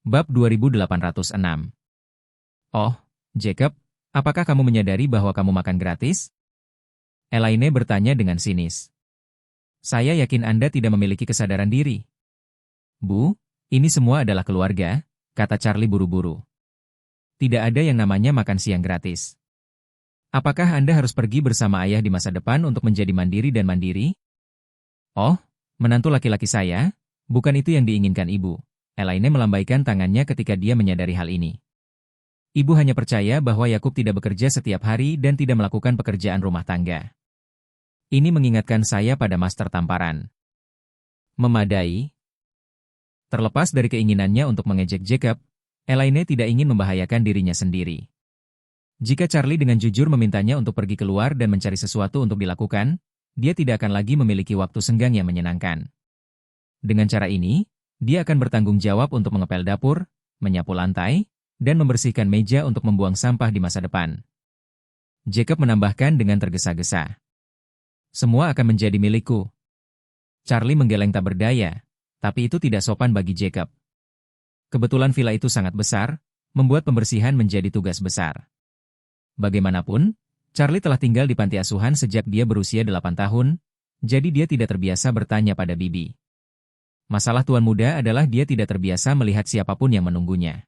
Bab 2806. Oh, Jacob, apakah kamu menyadari bahwa kamu makan gratis? Elaine bertanya dengan sinis. Saya yakin Anda tidak memiliki kesadaran diri. Bu, ini semua adalah keluarga, kata Charlie buru-buru. Tidak ada yang namanya makan siang gratis. Apakah Anda harus pergi bersama ayah di masa depan untuk menjadi mandiri dan mandiri? Oh, menantu laki-laki saya, bukan itu yang diinginkan ibu. Elaine melambaikan tangannya ketika dia menyadari hal ini. Ibu hanya percaya bahwa Yakub tidak bekerja setiap hari dan tidak melakukan pekerjaan rumah tangga. Ini mengingatkan saya pada master tamparan. Memadai. Terlepas dari keinginannya untuk mengejek Jacob, Elaine tidak ingin membahayakan dirinya sendiri. Jika Charlie dengan jujur memintanya untuk pergi keluar dan mencari sesuatu untuk dilakukan, dia tidak akan lagi memiliki waktu senggang yang menyenangkan. Dengan cara ini, dia akan bertanggung jawab untuk mengepel dapur, menyapu lantai, dan membersihkan meja untuk membuang sampah di masa depan. Jacob menambahkan dengan tergesa-gesa. Semua akan menjadi milikku. Charlie menggeleng tak berdaya, tapi itu tidak sopan bagi Jacob. Kebetulan villa itu sangat besar, membuat pembersihan menjadi tugas besar. Bagaimanapun, Charlie telah tinggal di panti asuhan sejak dia berusia 8 tahun, jadi dia tidak terbiasa bertanya pada Bibi. Masalah tuan muda adalah dia tidak terbiasa melihat siapapun yang menunggunya.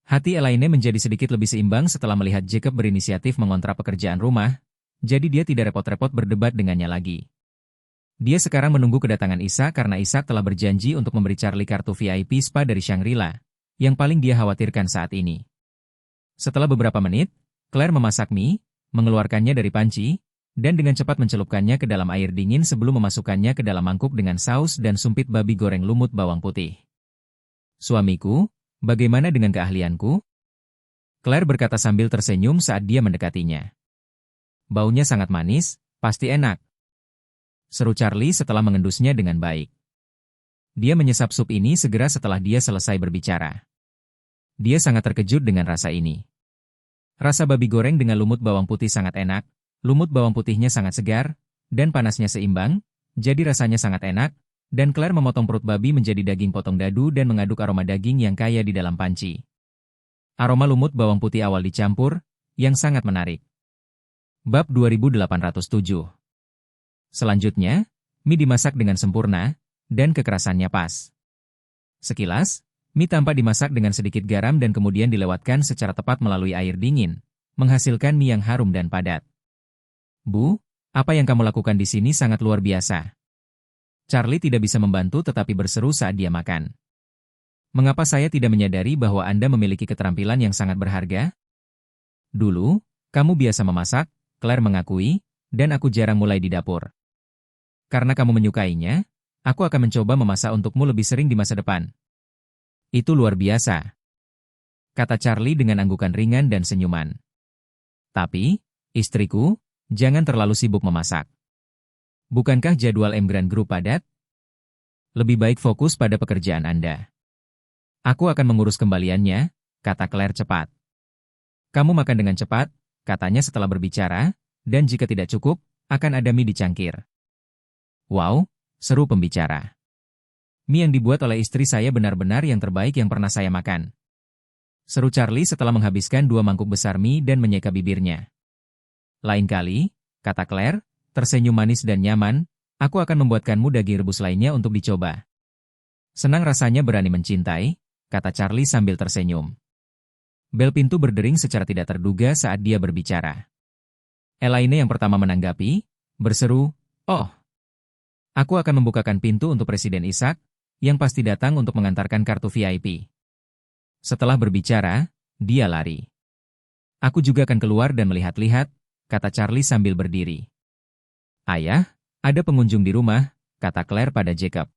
Hati Elaine menjadi sedikit lebih seimbang setelah melihat Jacob berinisiatif mengontrak pekerjaan rumah, jadi dia tidak repot-repot berdebat dengannya lagi. Dia sekarang menunggu kedatangan Ishak karena Ishak telah berjanji untuk memberi Charlie kartu VIP spa dari Shangri-La, yang paling dia khawatirkan saat ini. Setelah beberapa menit, Claire memasak mie, mengeluarkannya dari panci, dan dengan cepat mencelupkannya ke dalam air dingin sebelum memasukkannya ke dalam mangkuk dengan saus dan sumpit babi goreng lumut bawang putih. Suamiku, bagaimana dengan keahlianku? Claire berkata sambil tersenyum saat dia mendekatinya. Baunya sangat manis, pasti enak. Seru Charlie setelah mengendusnya dengan baik. Dia menyesap sup ini segera setelah dia selesai berbicara. Dia sangat terkejut dengan rasa ini. Rasa babi goreng dengan lumut bawang putih sangat enak. Lumut bawang putihnya sangat segar, dan panasnya seimbang, jadi rasanya sangat enak, dan Claire memotong perut babi menjadi daging potong dadu dan mengaduk aroma daging yang kaya di dalam panci. Aroma lumut bawang putih awal dicampur, yang sangat menarik. Bab 2807. Selanjutnya, mie dimasak dengan sempurna, dan kekerasannya pas. Sekilas, mie tampak dimasak dengan sedikit garam dan kemudian dilewatkan secara tepat melalui air dingin, menghasilkan mie yang harum dan padat. Bu, apa yang kamu lakukan di sini sangat luar biasa. Charlie tidak bisa membantu tetapi berseru saat dia makan. Mengapa saya tidak menyadari bahwa Anda memiliki keterampilan yang sangat berharga? Dulu, kamu biasa memasak, Claire mengakui, dan aku jarang mulai di dapur. Karena kamu menyukainya, aku akan mencoba memasak untukmu lebih sering di masa depan. Itu luar biasa, kata Charlie dengan anggukan ringan dan senyuman. Tapi, istriku, jangan terlalu sibuk memasak. Bukankah jadwal Emigran Group padat? Lebih baik fokus pada pekerjaan Anda. Aku akan mengurus kembaliannya, kata Claire cepat. Kamu makan dengan cepat, katanya setelah berbicara, dan jika tidak cukup, akan ada mie di cangkir. Wow, seru pembicara. Mie yang dibuat oleh istri saya benar-benar yang terbaik yang pernah saya makan. Seru Charlie setelah menghabiskan 2 mangkuk besar mie dan menyeka bibirnya. Lain kali, kata Claire, tersenyum manis dan nyaman, aku akan membuatkanmu daging rebus lainnya untuk dicoba. Senang rasanya berani mencintai, kata Charlie sambil tersenyum. Bel pintu berdering secara tidak terduga saat dia berbicara. Elaine yang pertama menanggapi, berseru, oh. Aku akan membukakan pintu untuk Presiden Ishak, yang pasti datang untuk mengantarkan kartu VIP. Setelah berbicara, dia lari. Aku juga akan keluar dan melihat-lihat, kata Charlie sambil berdiri. Ayah, ada pengunjung di rumah, kata Claire pada Jacob.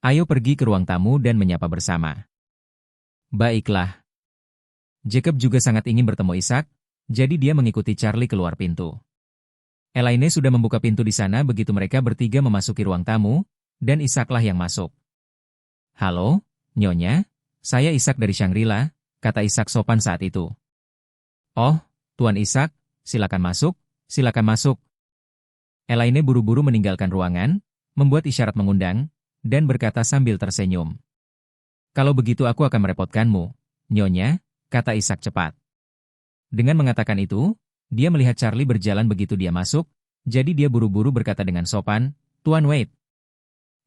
Ayo pergi ke ruang tamu dan menyapa bersama. Baiklah. Jacob juga sangat ingin bertemu Ishak, jadi dia mengikuti Charlie keluar pintu. Elaine sudah membuka pintu di sana begitu mereka bertiga memasuki ruang tamu, dan Ishaklah yang masuk. Halo, Nyonya, saya Ishak dari Shangri-La, kata Ishak sopan saat itu. Oh, Tuan Ishak, silakan masuk, silakan masuk. Elaine buru-buru meninggalkan ruangan, membuat isyarat mengundang, dan berkata sambil tersenyum. Kalau begitu aku akan merepotkanmu, Nyonya, kata Ishak cepat. Dengan mengatakan itu, dia melihat Charlie berjalan begitu dia masuk, jadi dia buru-buru berkata dengan sopan, Tuan Wade.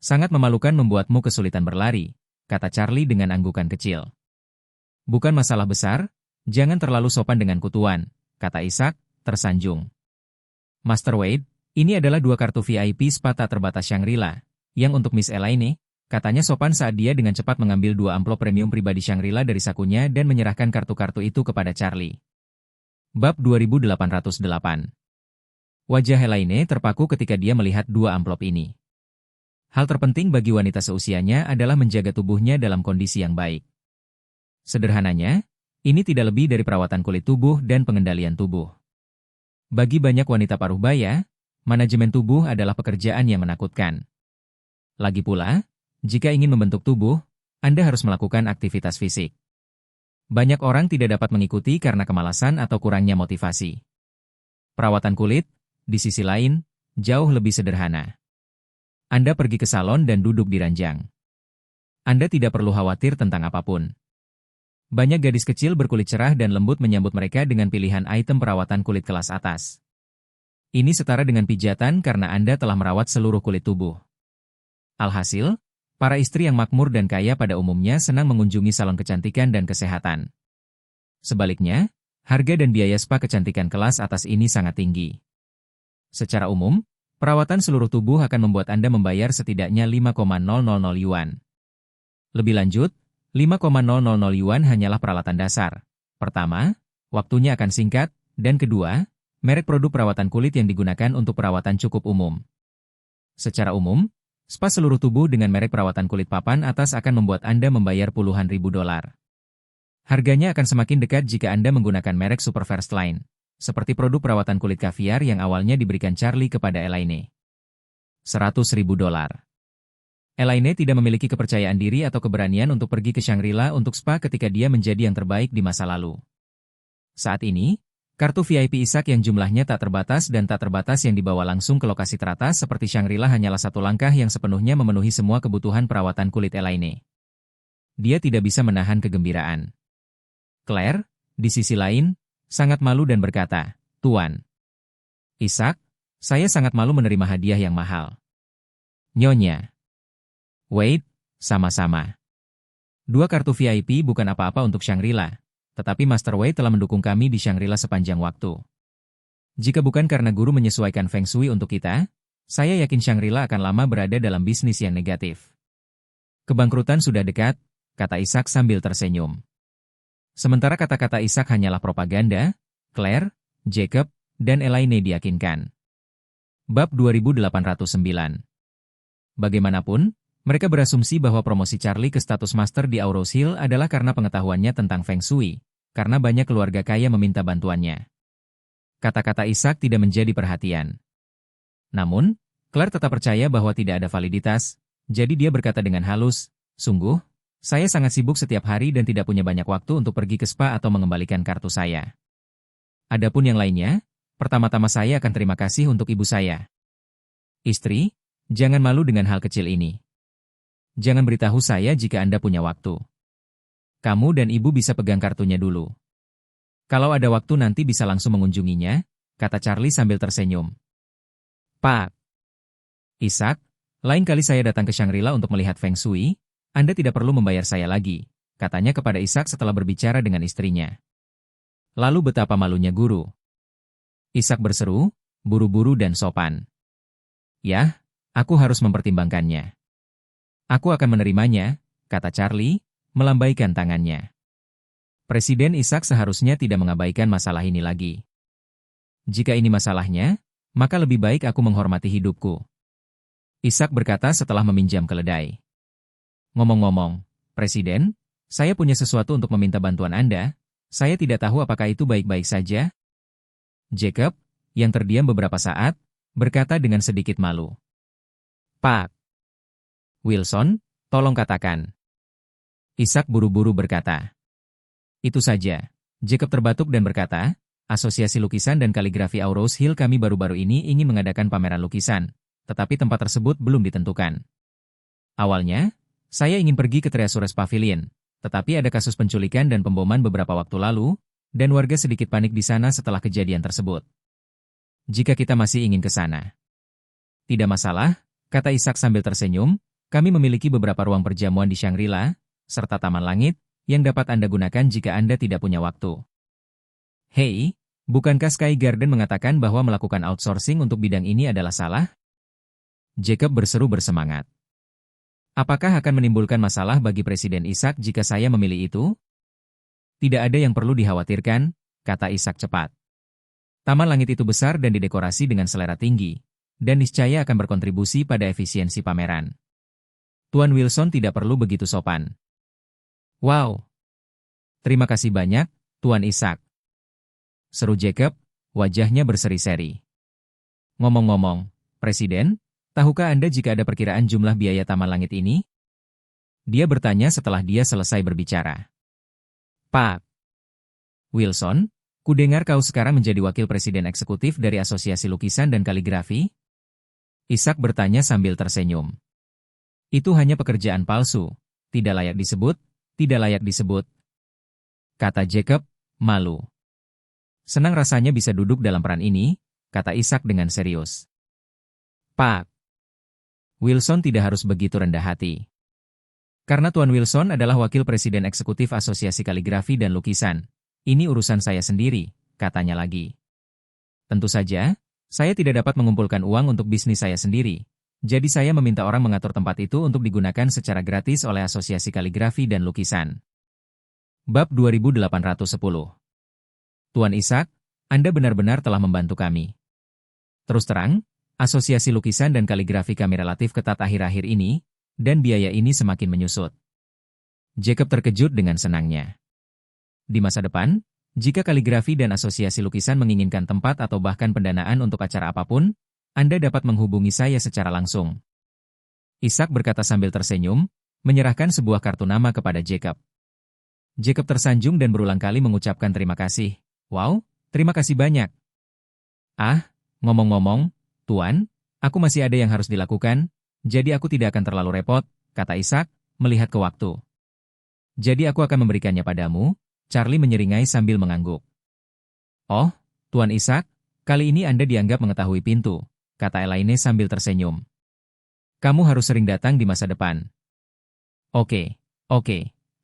Sangat memalukan membuatmu kesulitan berlari, kata Charlie dengan anggukan kecil. Bukan masalah besar, jangan terlalu sopan denganku Tuan, kata Ishak, tersanjung. Master Wade, ini adalah 2 kartu VIP spa tak terbatas Shangri-La, yang untuk Miss Elaine, katanya sopan saat dia dengan cepat mengambil 2 amplop premium pribadi Shangri-La dari sakunya dan menyerahkan kartu-kartu itu kepada Charlie. Bab 2808. Wajah Elaine terpaku ketika dia melihat 2 amplop ini. Hal terpenting bagi wanita seusianya adalah menjaga tubuhnya dalam kondisi yang baik. Sederhananya, ini tidak lebih dari perawatan kulit tubuh dan pengendalian tubuh. Bagi banyak wanita paruh baya, manajemen tubuh adalah pekerjaan yang menakutkan. Lagi pula, jika ingin membentuk tubuh, Anda harus melakukan aktivitas fisik. Banyak orang tidak dapat mengikuti karena kemalasan atau kurangnya motivasi. Perawatan kulit, di sisi lain, jauh lebih sederhana. Anda pergi ke salon dan duduk di ranjang. Anda tidak perlu khawatir tentang apapun. Banyak gadis kecil berkulit cerah dan lembut menyambut mereka dengan pilihan item perawatan kulit kelas atas. Ini setara dengan pijatan karena Anda telah merawat seluruh kulit tubuh. Alhasil, para istri yang makmur dan kaya pada umumnya senang mengunjungi salon kecantikan dan kesehatan. Sebaliknya, harga dan biaya spa kecantikan kelas atas ini sangat tinggi. Secara umum, perawatan seluruh tubuh akan membuat Anda membayar setidaknya 5,000 yuan. Lebih lanjut, 5,000 yuan hanyalah peralatan dasar. Pertama, waktunya akan singkat, dan kedua, merek produk perawatan kulit yang digunakan untuk perawatan cukup umum. Secara umum, spa seluruh tubuh dengan merek perawatan kulit papan atas akan membuat Anda membayar puluhan ribu dolar. Harganya akan semakin dekat jika Anda menggunakan merek Super First Line, seperti produk perawatan kulit kaviar yang awalnya diberikan Charlie kepada Elaine. 100.000 dolar. Elaine tidak memiliki kepercayaan diri atau keberanian untuk pergi ke Shangri-La untuk spa ketika dia menjadi yang terbaik di masa lalu. Saat ini, kartu VIP Ishak yang jumlahnya tak terbatas dan tak terbatas yang dibawa langsung ke lokasi teratas seperti Shangri-La hanyalah satu langkah yang sepenuhnya memenuhi semua kebutuhan perawatan kulit Elaine. Dia tidak bisa menahan kegembiraan. Claire, di sisi lain, sangat malu dan berkata, Tuan Ishak, saya sangat malu menerima hadiah yang mahal. Nyonya Wade, sama-sama. 2 kartu VIP bukan apa-apa untuk Shangri-La, tetapi Master Wade telah mendukung kami di Shangri-La sepanjang waktu. Jika bukan karena guru menyesuaikan Feng Shui untuk kita, saya yakin Shangri-La akan lama berada dalam bisnis yang negatif. Kebangkrutan sudah dekat, kata Ishak sambil tersenyum. Sementara kata-kata Ishak hanyalah propaganda, Claire, Jacob, dan Elaine diyakinkan. Bab 2809. Bagaimanapun, mereka berasumsi bahwa promosi Charlie ke status master di Aurous Hill adalah karena pengetahuannya tentang Feng Shui, karena banyak keluarga kaya meminta bantuannya. Kata-kata Ishak tidak menjadi perhatian. Namun, Claire tetap percaya bahwa tidak ada validitas, jadi dia berkata dengan halus, sungguh, saya sangat sibuk setiap hari dan tidak punya banyak waktu untuk pergi ke spa atau mengembalikan kartu saya. Adapun yang lainnya, pertama-tama saya akan terima kasih untuk ibu saya. Istri, jangan malu dengan hal kecil ini. Jangan beritahu saya jika Anda punya waktu. Kamu dan ibu bisa pegang kartunya dulu. Kalau ada waktu nanti bisa langsung mengunjunginya, kata Charlie sambil tersenyum. Pak Ishak, lain kali saya datang ke Shangri-La untuk melihat Feng Shui, Anda tidak perlu membayar saya lagi, katanya kepada Ishak setelah berbicara dengan istrinya. Lalu betapa malunya guru. Ishak berseru, buru-buru dan sopan. Yah, aku harus mempertimbangkannya. Aku akan menerimanya, kata Charlie, melambaikan tangannya. Presiden Ishak seharusnya tidak mengabaikan masalah ini lagi. Jika ini masalahnya, maka lebih baik aku menghormati hidupku. Ishak berkata setelah meminjam keledai. Ngomong-ngomong, Presiden, saya punya sesuatu untuk meminta bantuan Anda. Saya tidak tahu apakah itu baik-baik saja. Jacob, yang terdiam beberapa saat, berkata dengan sedikit malu. Pak Wilson, tolong katakan. Ishak buru-buru berkata. Itu saja. Jacob terbatuk dan berkata, Asosiasi Lukisan dan Kaligrafi Aurous Hill kami baru-baru ini ingin mengadakan pameran lukisan, tetapi tempat tersebut belum ditentukan. Awalnya, Saya ingin pergi ke Treasures Pavilion, tetapi ada kasus penculikan dan pemboman beberapa waktu lalu, dan warga sedikit panik di sana setelah kejadian tersebut. Jika kita masih ingin ke sana. Tidak masalah, kata Ishak sambil tersenyum, kami memiliki beberapa ruang perjamuan di Shangri-La, serta Taman Langit, yang dapat Anda gunakan jika Anda tidak punya waktu. Hei, bukankah Sky Garden mengatakan bahwa melakukan outsourcing untuk bidang ini adalah salah? Jacob berseru bersemangat. Apakah akan menimbulkan masalah bagi Presiden Ishak jika saya memilih itu? Tidak ada yang perlu dikhawatirkan, kata Ishak cepat. Taman Langit itu besar dan didekorasi dengan selera tinggi, dan niscaya akan berkontribusi pada efisiensi pameran. Tuan Wilson tidak perlu begitu sopan. Wow! Terima kasih banyak, Tuan Ishak. Seru Jacob, wajahnya berseri-seri. Ngomong-ngomong, Presiden, tahukah Anda jika ada perkiraan jumlah biaya Taman Langit ini? Dia bertanya setelah dia selesai berbicara. Pak Wilson, kudengar kau sekarang menjadi wakil presiden eksekutif dari Asosiasi Lukisan dan Kaligrafi? Ishak bertanya sambil tersenyum. Itu hanya pekerjaan palsu, tidak layak disebut, kata Jacob, malu. Senang rasanya bisa duduk dalam peran ini, kata Ishak dengan serius. Pak Wilson tidak harus begitu rendah hati. Karena Tuan Wilson adalah wakil presiden eksekutif Asosiasi Kaligrafi dan Lukisan, ini urusan saya sendiri, katanya lagi. Tentu saja, saya tidak dapat mengumpulkan uang untuk bisnis saya sendiri, jadi saya meminta orang mengatur tempat itu untuk digunakan secara gratis oleh Asosiasi Kaligrafi dan Lukisan. Bab 2810. Tuan Ishak, Anda benar-benar telah membantu kami. Terus terang, Asosiasi Lukisan dan Kaligrafi kami relatif ketat akhir-akhir ini, dan biaya ini semakin menyusut. Jacob terkejut dengan senangnya. Di masa depan, jika Kaligrafi dan Asosiasi Lukisan menginginkan tempat atau bahkan pendanaan untuk acara apapun, Anda dapat menghubungi saya secara langsung. Ishak berkata sambil tersenyum, menyerahkan sebuah kartu nama kepada Jacob. Jacob tersanjung dan berulang kali mengucapkan terima kasih. Wow, terima kasih banyak. Ah, ngomong-ngomong, Tuan, aku masih ada yang harus dilakukan, jadi aku tidak akan terlalu repot, kata Ishak, melihat ke waktu. Jadi aku akan memberikannya padamu, Charlie menyeringai sambil mengangguk. Oh, Tuan Ishak, kali ini Anda dianggap mengetahui pintu, kata Elaine sambil tersenyum. Kamu harus sering datang di masa depan. Oke,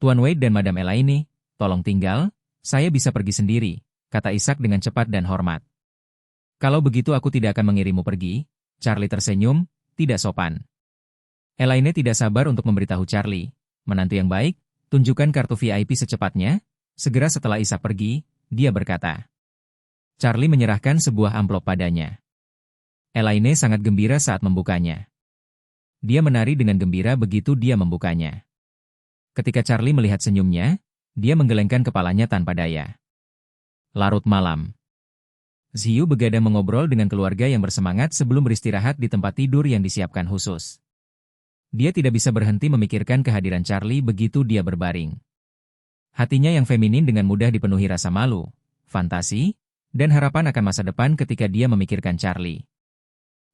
Tuan Wade dan Madam Elaine, tolong tinggal, saya bisa pergi sendiri, kata Ishak dengan cepat dan hormat. Kalau begitu aku tidak akan mengirimmu pergi, Charlie tersenyum, tidak sopan. Elaine tidak sabar untuk memberitahu Charlie, menantu yang baik, tunjukkan kartu VIP secepatnya, segera setelah Ishak pergi, dia berkata. Charlie menyerahkan sebuah amplop padanya. Elaine sangat gembira saat membukanya. Dia menari dengan gembira begitu dia membukanya. Ketika Charlie melihat senyumnya, dia menggelengkan kepalanya tanpa daya. Larut malam. Ziyu begadang mengobrol dengan keluarga yang bersemangat sebelum beristirahat di tempat tidur yang disiapkan khusus. Dia tidak bisa berhenti memikirkan kehadiran Charlie begitu dia berbaring. Hatinya yang feminin dengan mudah dipenuhi rasa malu, fantasi, dan harapan akan masa depan ketika dia memikirkan Charlie.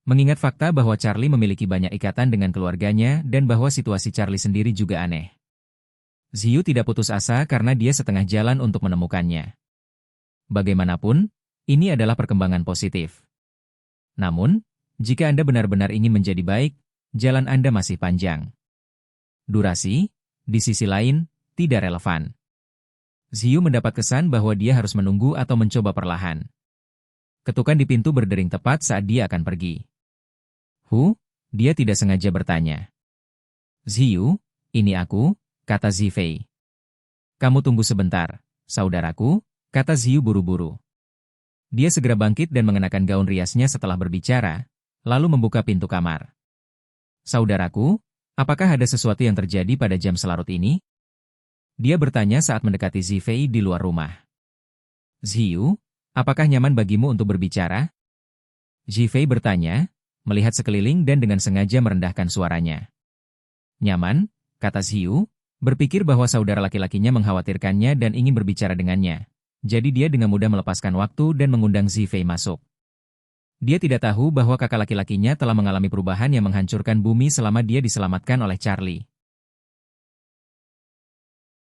Mengingat fakta bahwa Charlie memiliki banyak ikatan dengan keluarganya dan bahwa situasi Charlie sendiri juga aneh. Ziyu tidak putus asa karena dia setengah jalan untuk menemukannya. Bagaimanapun, ini adalah perkembangan positif. Namun, jika Anda benar-benar ingin menjadi baik, jalan Anda masih panjang. Durasi, di sisi lain, tidak relevan. Ziyu mendapat kesan bahwa dia harus menunggu atau mencoba perlahan. Ketukan di pintu berdering tepat saat dia akan pergi. Dia tidak sengaja bertanya. Ziyu, ini aku, kata Zifei. Kamu tunggu sebentar, saudaraku, kata Ziyu buru-buru. Dia segera bangkit dan mengenakan gaun riasnya setelah berbicara, lalu membuka pintu kamar. Saudaraku, apakah ada sesuatu yang terjadi pada jam selarut ini? Dia bertanya saat mendekati Zifei di luar rumah. Ziyu, apakah nyaman bagimu untuk berbicara? Zifei bertanya, melihat sekeliling dan dengan sengaja merendahkan suaranya. Nyaman, kata Ziyu, berpikir bahwa saudara laki-lakinya mengkhawatirkannya dan ingin berbicara dengannya. Jadi dia dengan mudah melepaskan waktu dan mengundang Zifei masuk. Dia tidak tahu bahwa kakak laki-lakinya telah mengalami perubahan yang menghancurkan bumi selama dia diselamatkan oleh Charlie.